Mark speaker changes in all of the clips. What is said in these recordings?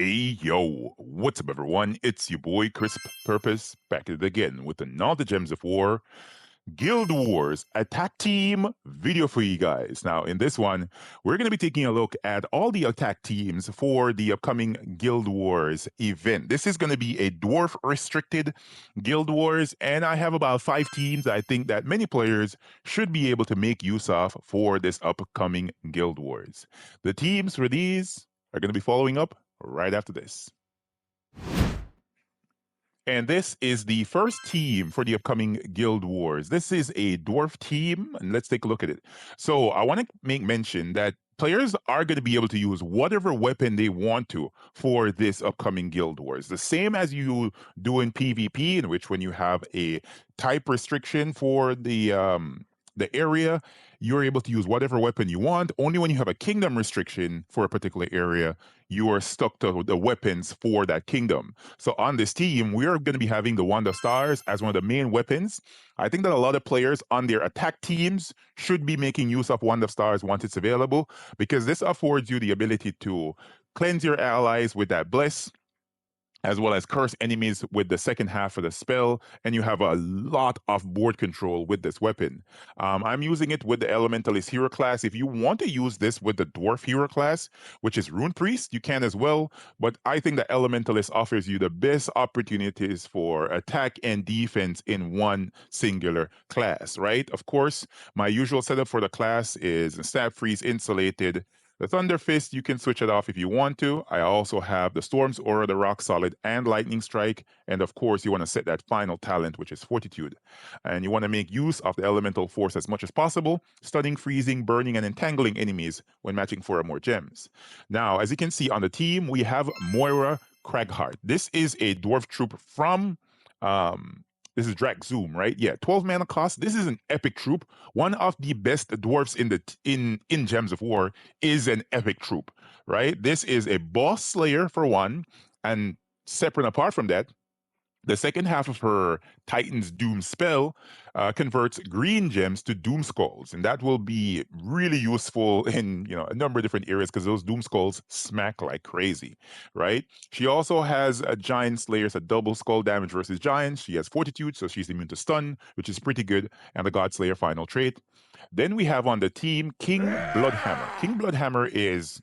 Speaker 1: Hey yo, what's up everyone? It's your boy CrispPurpose back at it again with another Gems of War Guild Wars Attack Team video for you guys. Now, in this one, we're going to be taking a look at all the attack teams for the upcoming Guild Wars event. This is going to be a dwarf restricted Guild Wars, and I have about 5 teams I think that many players should be able to make use of for this upcoming Guild Wars. The teams for these are going to be following up right after this. And this is the first team for the upcoming Guild Wars. This is a Dwarf Team, and let's take a look at it. So I want to make mention that players are going to be able to use whatever weapon they want to for this upcoming Guild Wars. The same as you do in PvP, in which when you have a type restriction for the area, you're able to use whatever weapon you want. Only when you have a kingdom restriction for a particular area, you are stuck to the weapons for that kingdom. So on this team, we are going to be having the Wand of Stars as one of the main weapons. I think that a lot of players on their attack teams should be making use of Wand of Stars once it's available, because this affords you the ability to cleanse your allies with that Bless, as well as curse enemies with the second half of the spell, and you have a lot of board control with this weapon. I'm using it with the Elementalist hero class. If you want to use this with the Dwarf hero class, which is Rune Priest, you can as well, but I think the Elementalist offers you the best opportunities for attack and defense in one singular class, right? Of course, my usual setup for the class is Stab Freeze Insulated. The Thunder Fist, you can switch it off if you want to. I also have the Storm's Aura, the Rock Solid, and Lightning Strike. And of course, you want to set that final talent, which is Fortitude. And you want to make use of the Elemental Force as much as possible, stunning, freezing, burning, and entangling enemies when matching 4 or more gems. Now, as you can see on the team, we have Moira Cragheart. This is a dwarf troop from this is Drak Zoom, right? Yeah, 12 mana cost. This is an epic troop. One of the best dwarfs in Gems of War is an epic troop, right? This is a boss slayer for one, and separate apart from that, the second half of her Titan's Doom spell converts green gems to Doom Skulls, and that will be really useful in a number of different areas because those Doom Skulls smack like crazy, right? She also has a Giant Slayer, a double skull damage versus giants. She has Fortitude, so she's immune to stun, which is pretty good, and the God Slayer final trait. Then we have on the team King Bloodhammer. King Bloodhammer is,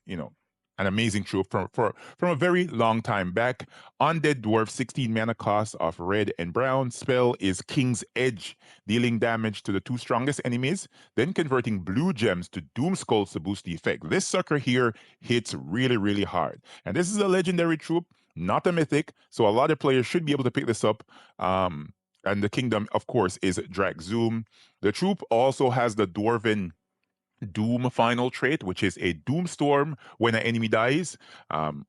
Speaker 1: an amazing troop from a very long time back. Undead Dwarf, 16 mana cost of red and brown. Spell is King's Edge, dealing damage to the 2 strongest enemies, then converting blue gems to Doom Skulls to boost the effect. This sucker here hits really, really hard. And this is a legendary troop, not a mythic, so a lot of players should be able to pick this up. And the kingdom, of course, is Drak Zoom. The troop also has the Dwarven Doom final trait, which is a Doom Storm when an enemy dies,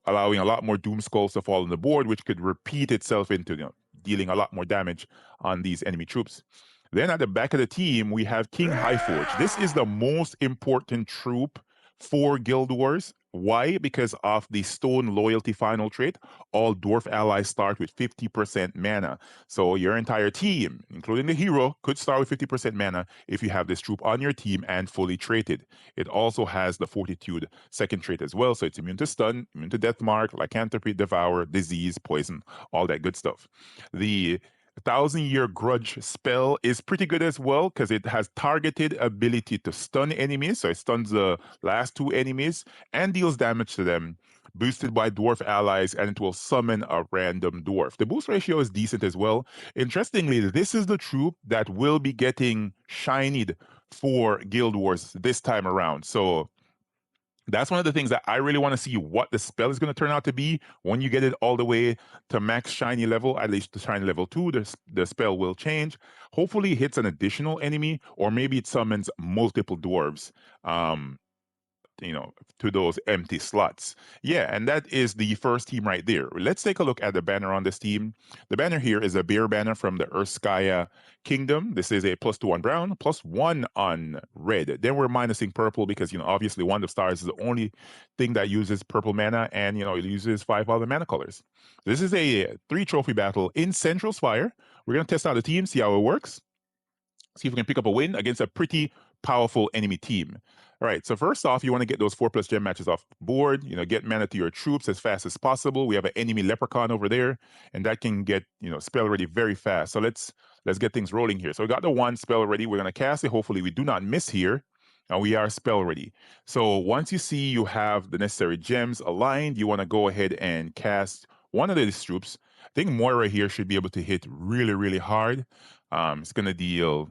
Speaker 1: allowing a lot more Doom Skulls to fall on the board, which could repeat itself into dealing a lot more damage on these enemy troops. Then at the back of the team, we have King Highforge. This is the most important troop for Guild Wars. Why? Because of the Stone Loyalty final trait. All dwarf allies start with 50% mana. So your entire team, including the hero, could start with 50% mana if you have this troop on your team and fully traded. It also has the Fortitude second trait as well. So it's immune to stun, immune to death mark, lycanthropy, devour, disease, poison, all that good stuff. The 1,000-Year Grudge spell is pretty good as well because it has targeted ability to stun enemies. So it stuns the last 2 enemies and deals damage to them, boosted by dwarf allies, and it will summon a random dwarf. The boost ratio is decent as well. Interestingly, this is the troop that will be getting shinied for Guild Wars this time around. So that's one of the things that I really want to see what the spell is going to turn out to be when you get it all the way to max shiny level, at least to shiny level 2. The spell will change. Hopefully it hits an additional enemy, or maybe it summons multiple dwarves. To those empty slots. Yeah, and that is the first team right there. Let's take a look at the banner on this team. The banner here is a bear banner from the Urskaya Kingdom. This is a +2 on brown, +1 on red. Then we're minusing purple because, obviously Wand of Stars is the only thing that uses purple mana, and, it uses 5 other mana colors. This is a 3-trophy battle in Central Spire. We're going to test out the team, see how it works, see if we can pick up a win against a pretty powerful enemy team. All right, so first off, you want to get those 4+ gem matches off board. Get mana to your troops as fast as possible. We have an enemy leprechaun over there, and that can get spell ready very fast. So let's get things rolling here. So we got the one spell ready. We're gonna cast it. Hopefully, we do not miss here. And we are spell ready. So once you see you have the necessary gems aligned, you want to go ahead and cast one of these troops. I think Moira here should be able to hit really, really hard. It's gonna deal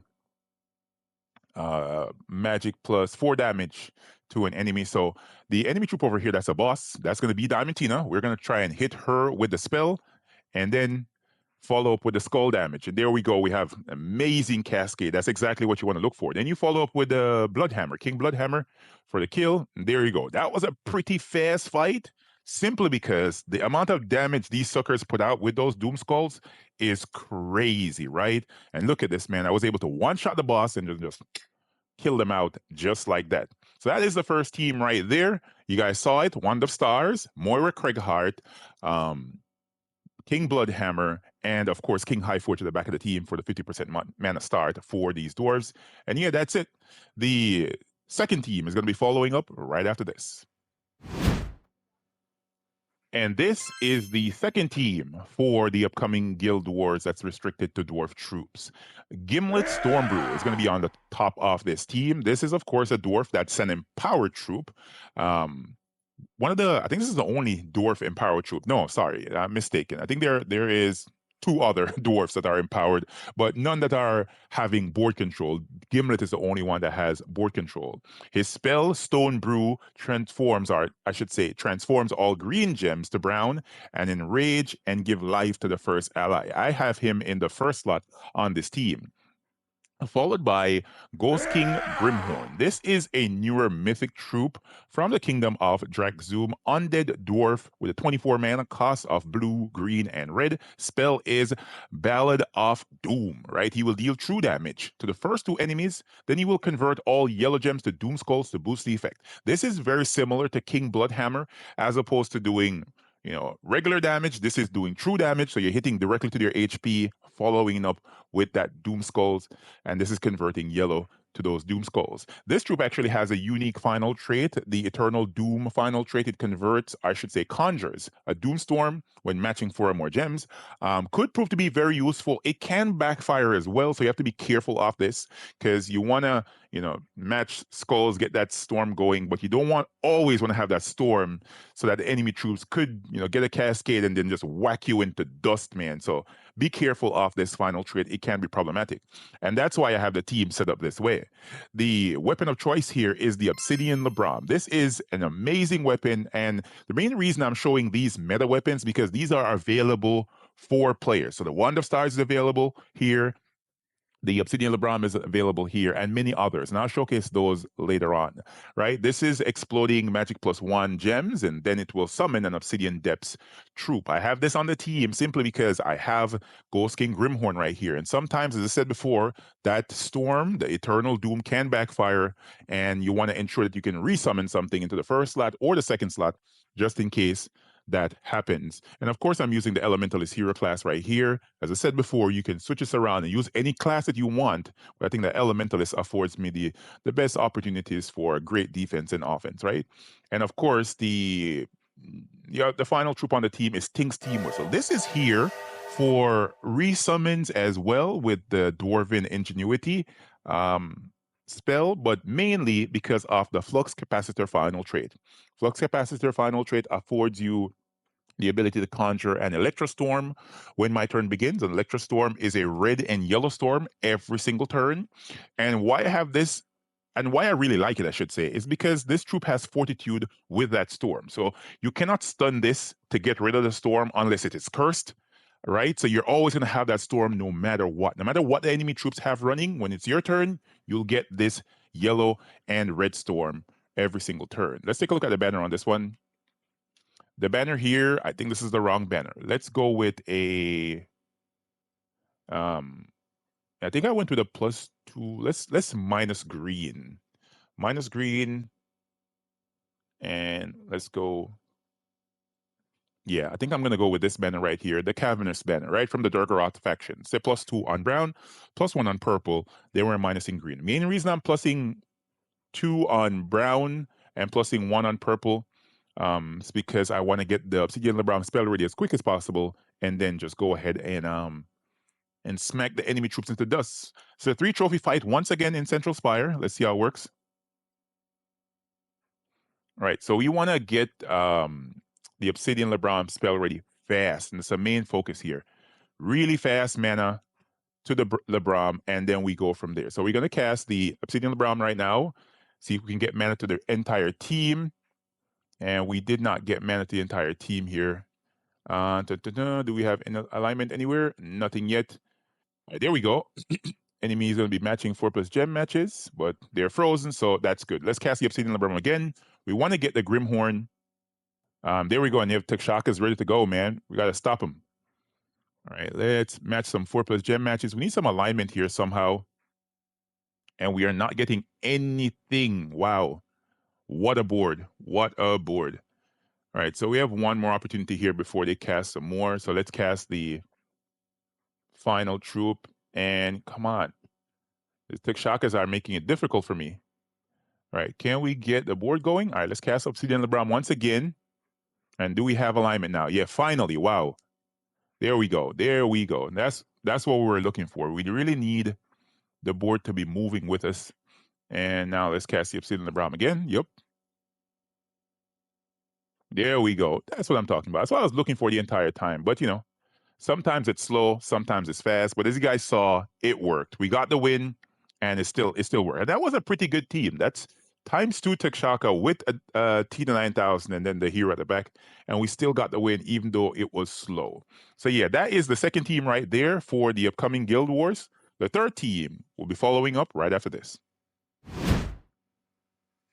Speaker 1: magic plus 4 damage to an enemy. So the enemy troop over here, that's a boss. That's going to be Diamantina. We're going to try and hit her with the spell and then follow up with the skull damage. And there we go. We have amazing cascade. That's exactly what you want to look for. Then you follow up with the Bloodhammer, King Bloodhammer for the kill. And there you go. That was a pretty fast fight. Simply because the amount of damage these suckers put out with those Doom Skulls is crazy, right? And look at this, man. I was able to one-shot the boss and just kill them out just like that. So that is the first team right there. You guys saw it. Wand of Stars, Moira Craighart, King Bloodhammer, and of course King Highforge at the back of the team for the 50% mana start for these dwarves. And yeah, that's it. The second team is going to be following up right after this. And this is the second team for the upcoming Guild Wars that's restricted to dwarf troops. Gimlet Stormbrew is going to be on the top of this team. This is, of course, a dwarf that's an empowered troop. I think this is the only dwarf empowered troop. No, sorry, I'm mistaken. I think there is 2 other dwarfs that are empowered, but none that are having board control. Gimlet is the only one that has board control. His spell, Stone Brew, transforms all green gems to brown and enrage and give life to the first ally. I have him in the first slot on this team, followed by Ghost King Grimhorn. This is a newer mythic troop from the kingdom of Drakzoom, undead dwarf with a 24 mana cost of blue, green, and red. Spell is Ballad of Doom, right? He will deal true damage to the first 2 enemies, then he will convert all yellow gems to Doom Skulls to boost the effect. This is very similar to King Bloodhammer, as opposed to doing regular damage. This is doing true damage, so you're hitting directly to their HP, following up with that Doom Skulls, and this is converting yellow to those Doom Skulls. This troop actually has a unique final trait, the Eternal Doom final trait. It conjures a Doomstorm when matching 4 or more gems. Could prove to be very useful. It can backfire as well, so you have to be careful of this, because you want to match skulls, get that storm going, but you don't always want to have that storm so that the enemy troops could get a cascade and then just whack you into dust, man. So be careful of this final trait. It can be problematic, and that's why I have the team set up this way. The weapon of choice here is the Obsidian Labram. This is an amazing weapon, and the main reason I'm showing these meta weapons because these are available for players. So the Wand of Stars is available here, the Obsidian Labram is available here, and many others. And I'll showcase those later on, right? This is exploding magic +1 gems, and then it will summon an Obsidian Depths troop. I have this on the team simply because I have Ghost King Grimhorn right here. And sometimes, as I said before, that storm, the Eternal Doom, can backfire, and you want to ensure that you can resummon something into the first slot or the second slot, just in case that happens. And of course, I'm using the Elementalist hero class right here. As I said before, you can switch this around and use any class that you want, but I think the Elementalist affords me the best opportunities for great defense and offense, right? And of course, the final troop on the team is Ting's Team Whistle. This is here for resummons as well with the Dwarven Ingenuity spell, but mainly because of the Flux Capacitor final trait. Flux Capacitor final trait affords you the ability to conjure an Electrostorm when my turn begins. An Electrostorm is a red and yellow storm every single turn. And why I have this, and why I really like it, I should say, is because this troop has Fortitude with that storm. So you cannot stun this to get rid of the storm unless it is cursed, right? So you're always going to have that storm no matter what. No matter what the enemy troops have running, when it's your turn, you'll get this yellow and red storm every single turn. Let's take a look at the banner on this one. The banner here, I think this is the wrong banner. Let's go with a, I think I went with a +2. Let's minus green. Minus green. And let's go. Yeah, I think I'm going to go with this banner right here, the Cavernous banner, right from the Durgaroth faction. Say +2 on brown, +1 on purple. They were minusing green. Main reason I'm plussing 2 on brown and plussing 1 on purple. It's because I want to get the Obsidian LeBron spell ready as quick as possible, and then just go ahead and smack the enemy troops into dust. So 3 trophy fight once again in Central Spire. Let's see how it works. All right, so we want to get the Obsidian LeBron spell ready fast, and it's a main focus here. Really fast mana to the LeBron, and then we go from there. So we're going to cast the Obsidian LeBron right now, see if we can get mana to the entire team. And we did not get mana to the entire team here. Do we have any alignment anywhere? Nothing yet. Right, there we go. Enemy is going to be matching 4+ gem matches, but they're frozen, so that's good. Let's cast the Obsidian LeBron again. We want to get the Grimhorn. There we go, and Takshaka's ready to go, man. We got to stop him. All right, let's match some 4+ gem matches. We need some alignment here somehow. And we are not getting anything. Wow. What a board. What a board. All right, so we have one more opportunity here before they cast some more. So let's cast the final troop. And come on. The Tikshakas are making it difficult for me. All right, can we get the board going? All right, let's cast Obsidian LeBron once again. And do we have alignment now? Yeah, finally. Wow. There we go. There we go. And that's what we were looking for. We really need the board to be moving with us. And now let's cast the Obsidian LeBron again. Yep. There we go. That's what I'm talking about. That's what I was looking for the entire time. But, sometimes it's slow, sometimes it's fast. But as you guys saw, it worked. We got the win, and it still worked. And that was a pretty good team. That's ×2 Takshaka with a Tina 9000 and then the hero at the back. And we still got the win, even though it was slow. So, yeah, that is the second team right there for the upcoming Guild Wars. The third team will be following up right after this.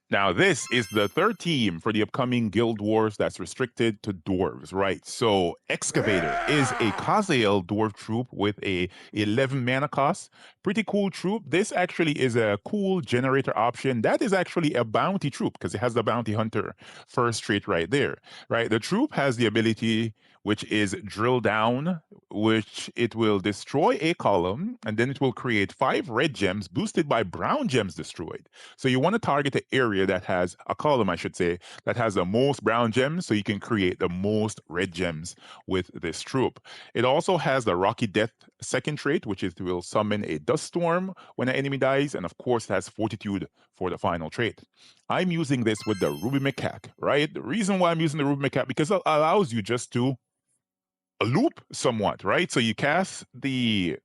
Speaker 1: Now, this is the third team for the upcoming Guild Wars that's restricted to dwarves, right? So, Excavator is a Kazael dwarf troop with a 11 mana cost. Pretty cool troop. This actually is a cool generator option. That is actually a bounty troop because it has the bounty hunter first trait right there, right? The troop has the ability, which is drill down, which it will destroy a column, and then it will create 5 red gems boosted by brown gems destroyed. So you want to target the area that has a column, I should say, that has the most brown gems, so you can create the most red gems with this troop. It also has the Rocky Death second trait, which is will summon a dust storm when an enemy dies, and of course it has Fortitude for the final trait. I'm using this with the Ruby Macaque, right? The reason why I'm using the Ruby Macaque because it allows you just to loop somewhat, right? So you cast the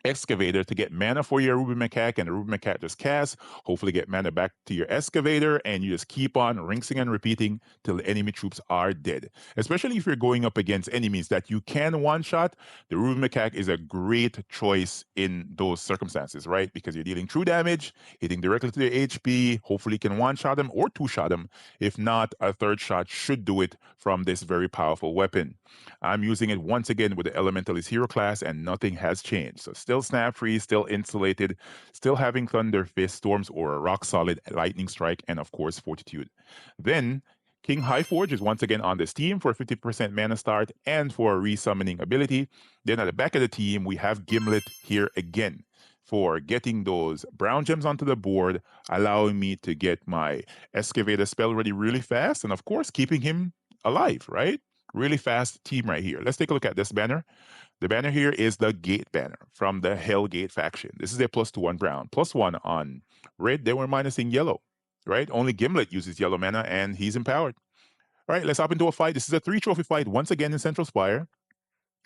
Speaker 1: Excavator to get mana for your Ruby Macaque, and the Ruby Macaque just casts, hopefully get mana back to your Excavator, and you just keep on rinsing and repeating till the enemy troops are dead. Especially if you're going up against enemies that you can one-shot, the Ruby Macaque is a great choice in those circumstances, right? Because you're dealing true damage, hitting directly to their HP, hopefully you can one-shot them or two-shot them. If not, a third shot should do it from this very powerful weapon. I'm using it once again with the Elementalist Hero class, and nothing has changed. So still snap free, still insulated, still having Thunder Fist, Storms Aura, Rock Solid, Lightning Strike, and of course Fortitude. Then King Highforge is once again on this team for 50% mana start and for a resummoning ability. Then at the back of the team, we have Gimlet here again for getting those brown gems onto the board, allowing me to get my Excavator spell ready really fast, and of course keeping him alive, right? Really fast team right here. Let's take a look at this banner. The banner here is the Gate banner from the Hellgate faction. This is a +2 on brown, +1 on red. They were minusing yellow, right? Only Gimlet uses yellow mana, and he's empowered. All right, let's hop into a fight. This is a 3 trophy fight once again in Central Spire,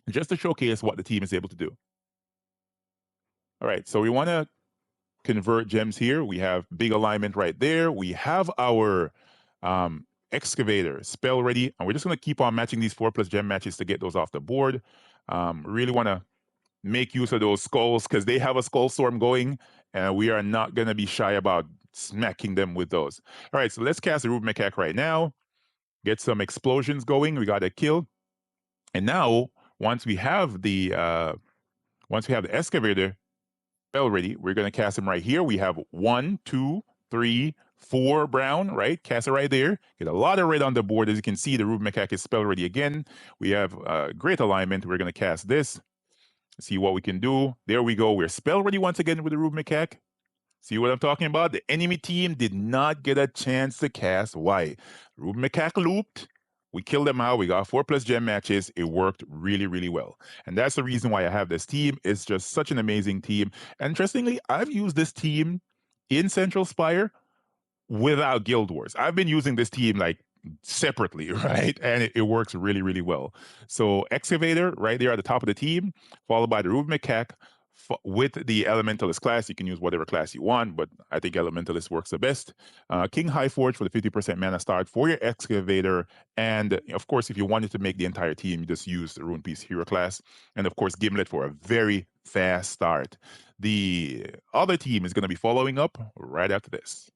Speaker 1: just to showcase what the team is able to do. All right, so we want to convert gems here. We have big alignment right there. We have our Excavator spell ready, and we're just going to keep on matching these 4+ gem matches to get those off the board. Really want to make use of those skulls because they have a skull storm going, and we are not going to be shy about smacking them with those. All right, so let's cast the Ruby Macaque right now, get some explosions going. We got a kill, and now once we have the Excavator spell ready, we're going to cast him right here. We have 1, 2, 3, 4 brown, right? Cast it right there. Get a lot of red on the board. As you can see, the Ruby Macaque is spell ready again. We have great alignment. We're going to cast this. See what we can do. There we go. We're spell ready once again with the Ruby Macaque. See what I'm talking about? The enemy team did not get a chance to cast. Why? Ruben Macaque looped. We killed them out. We got 4+ gem matches. It worked really, really well. And that's the reason why I have this team. It's just such an amazing team. And interestingly, I've used this team in Central Spire without Guild Wars. I've been using this team like separately, right? And it works really, really well. So Excavator right there at the top of the team, followed by the Ruben Macaque. With the Elementalist class, you can use whatever class you want, but I think Elementalist works the best. King Highforge for the 50% mana start for your Excavator. And of course, if you wanted to make the entire team, you just use the Rune Piece Hero class. And of course, Gimlet for a very fast start. The other team is going to be following up right after this.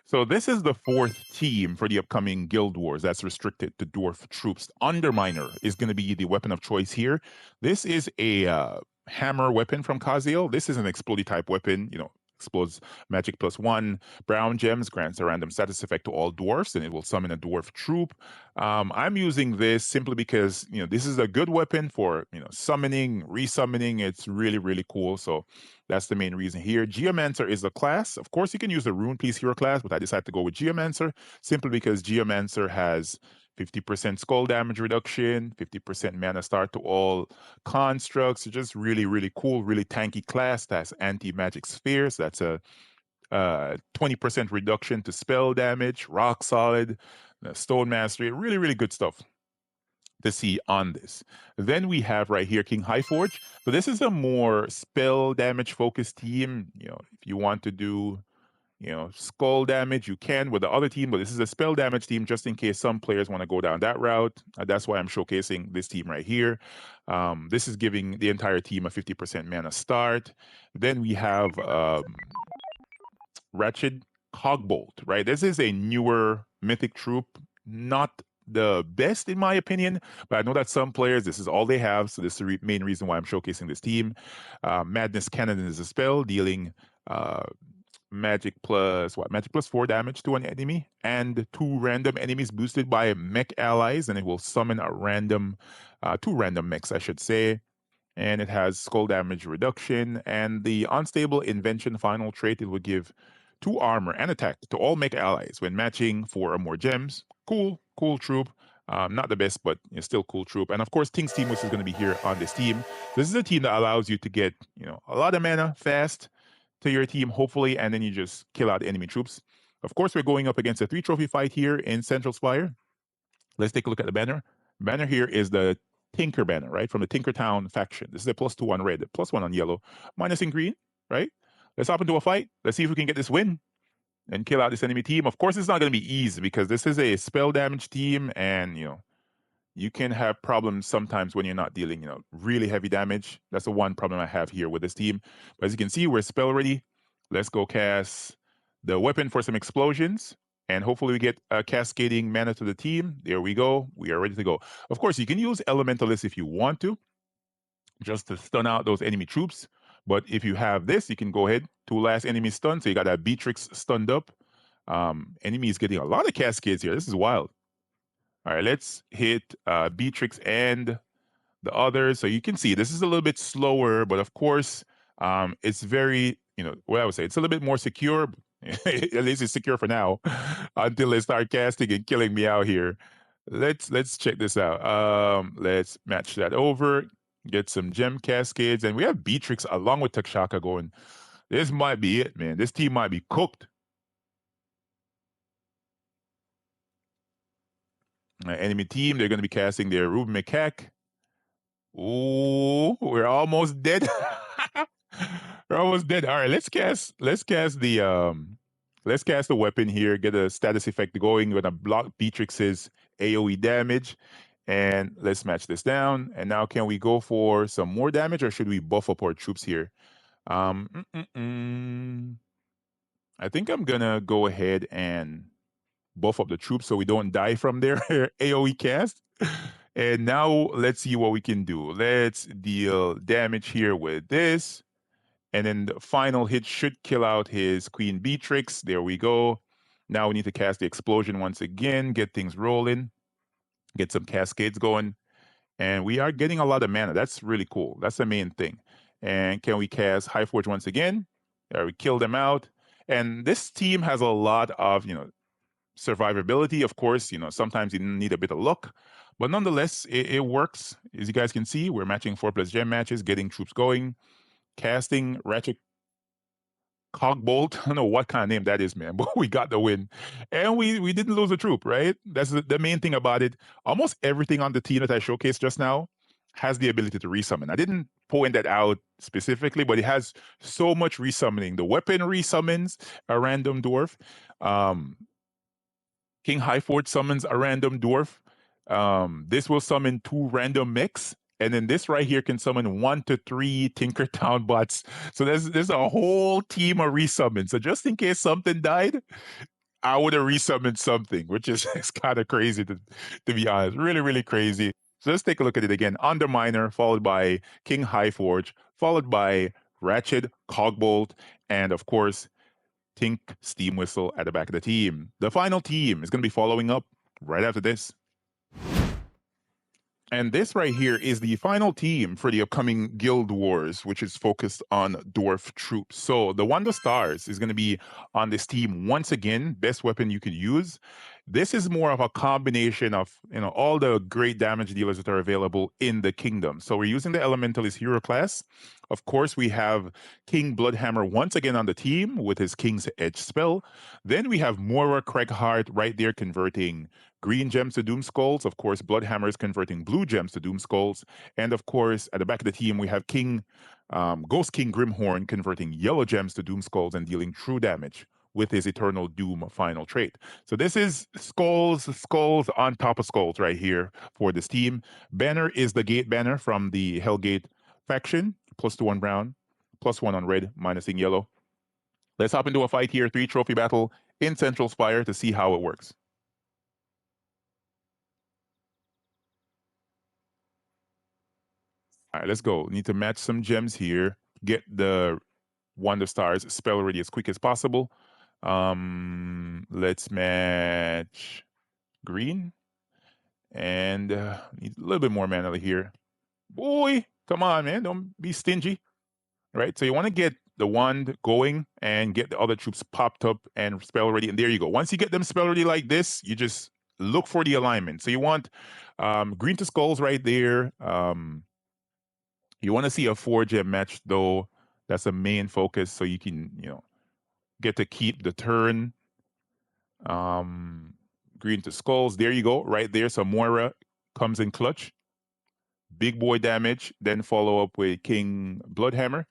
Speaker 1: So this is the fourth team for the upcoming Guild Wars that's restricted to dwarf troops. Underminer is going to be the weapon of choice here. This is a hammer weapon from Kaziel. This is an explodey type weapon, explodes magic +1. Brown gems grants a random status effect to all dwarfs, and it will summon a dwarf troop. I'm using this simply because this is a good weapon for summoning, resummoning. It's really, really cool. So that's the main reason here. Geomancer is the class. Of course, you can use the Rune Piece Hero class, but I decided to go with Geomancer simply because Geomancer has 50% skull damage reduction, 50% mana start to all constructs. It's just really, really cool, really tanky class. That's anti-magic spheres. That's a 20% reduction to spell damage, rock solid, stone mastery. Really, really good stuff to see on this. Then we have right here King Highforge. So this is a more spell damage focused team. If you want to do skull damage, you can with the other team, but this is a spell damage team just in case some players want to go down that route. That's why I'm showcasing this team right here. This is giving the entire team a 50% mana start. Then we have Ratchet Cogbolt, right? This is a newer mythic troop, not the best in my opinion, but I know that some players, this is all they have, so this is the main reason why I'm showcasing this team. Madness Cannon is a spell dealing magic +4 damage to an enemy, and 2 random enemies boosted by mech allies, and it will summon a random 2 random mechs, I should say. And it has skull damage reduction, and the unstable invention final trait, it will give 2 armor and attack to all mech allies when matching 4 or more gems. Cool troop. Not the best, but still cool troop. And of course, Ting's team, which is going to be here on this team. This is a team that allows you to get a lot of mana fast to your team, hopefully, and then you just kill out enemy troops. Of course, we're going up against a 3-trophy fight here in Central Spire. Let's take a look at the banner. Banner here is the Tinker banner, right? From the Tinkertown faction. This is a +2 on red, +1 on yellow, minus in green, right? Let's hop into a fight. Let's see if we can get this win and kill out this enemy team. Of course, it's not going to be easy because this is a spell damage team, and you can have problems sometimes when you're not dealing, really heavy damage. That's the one problem I have here with this team. But as you can see, we're spell ready. Let's go cast the weapon for some explosions, and hopefully we get a cascading mana to the team. There we go. We are ready to go. Of course, you can use Elementalist if you want to, just to stun out those enemy troops. But if you have this, you can go ahead. 2 last enemy stun. So you got that Beatrix stunned up. Enemy is getting a lot of cascades here. This is wild. All right, let's hit Beatrix and the others. So you can see this is a little bit slower, but of course, it's very, what I would say, it's a little bit more secure. At least it's secure for now until they start casting and killing me out here. Let's check this out. Let's match that over, get some gem cascades, and we have Beatrix along with Takshaka going. This might be it, man. This team might be cooked. Enemy team, they're going to be casting their Ruben Macaque. Ooh, we're almost dead. We're almost dead. All right, let's cast the weapon here, get a status effect going. We're gonna block Beatrix's AoE damage. And let's match this down. And now can we go for some more damage, or should we buff up our troops here? I think I'm gonna go ahead and buff up the troops so we don't die from their AoE cast. And now let's see what we can do. Let's deal damage here with this. And then the final hit should kill out his Queen Beatrix. There we go. Now we need to cast the explosion once again, get things rolling, get some cascades going. And we are getting a lot of mana. That's really cool. That's the main thing. And can we cast Highforge once again? We kill them out. And this team has a lot of, survivability. Of course, sometimes you need a bit of luck, but nonetheless, it works. As you guys can see, we're matching 4+ gem matches, getting troops going, casting Ratchet Cogbolt. I don't know what kind of name that is, man, but we got the win. And we didn't lose a troop, right? That's the main thing about it. Almost everything on the team that I showcased just now has the ability to resummon. I didn't point that out specifically, but it has so much resummoning. The weapon resummons a random dwarf. King Highforge summons a random dwarf. This will summon 2 random mechs. And then this right here can summon 1 to 3 Tinkertown bots. So there's a whole team of resummons. So just in case something died, I would have resummoned something, which is it's kind of crazy to be honest. Really, really crazy. So let's take a look at it again. Underminer, followed by King Highforge, followed by Ratchet, Cogbolt, and of course, Tink Steam Whistle at the back of the team. The final team is going to be following up right after this. And this right here is the final team for the upcoming Guild Wars, which is focused on dwarf troops. So the Wanda Stars is going to be on this team once again. Best weapon you could use. This is more of a combination of all the great damage dealers that are available in the kingdom. So we're using the Elementalist hero class. Of course, we have King Bloodhammer once again on the team with his King's Edge spell. Then we have Moira Craigheart right there converting green gems to Doom Skulls. Of course, Bloodhammer is converting blue gems to Doom Skulls. And of course, at the back of the team, we have Ghost King Grimhorn converting yellow gems to Doom Skulls and dealing true damage with his Eternal Doom final trait. So this is skulls on top of skulls right here for this team. Banner is the Gate banner from the Hellgate faction, +2 on brown, +1 on red, minusing yellow. Let's hop into a fight here, 3 trophy battle in Central Spire to see how it works. All right, let's go. Need to match some gems here. Get the Wonder Stars spell ready as quick as possible. Let's match green. And need a little bit more mana here. Boy, come on, man. Don't be stingy. Right? So you want to get the wand going and get the other troops popped up and spell ready. And there you go. Once you get them spell ready like this, you just look for the alignment. So you want green to skulls right there. You want to see a 4-gem match though. That's a main focus, so you can, get to keep the turn. Green to skulls. There you go, right there. So Moira comes in clutch. Big boy damage. Then follow up with King Bloodhammer.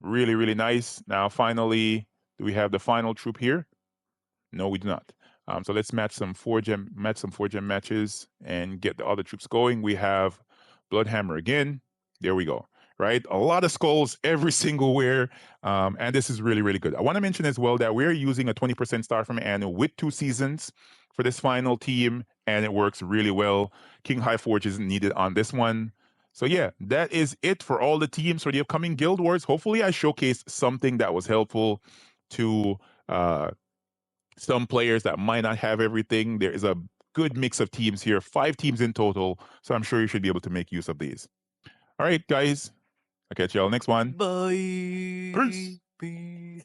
Speaker 1: Really, really nice. Now, finally, do we have the final troop here? No, we do not. So let's match some 4-gem matches and get the other troops going. We have Bloodhammer again. There we go. Right, a lot of skulls every single wear, and this is really, really good. I want to mention as well that we're using a 20% star from annual with 2 seasons for this final team, and it works really well. King Highforge isn't needed on this one. So yeah, that is it for all the teams for the upcoming Guild Wars. Hopefully I showcased something that was helpful to some players that might not have everything. There is a good mix of teams here, 5 teams in total, so I'm sure you should be able to make use of these. All right, guys. I'll catch y'all next one.
Speaker 2: Bye.
Speaker 1: Peace.
Speaker 2: Peace.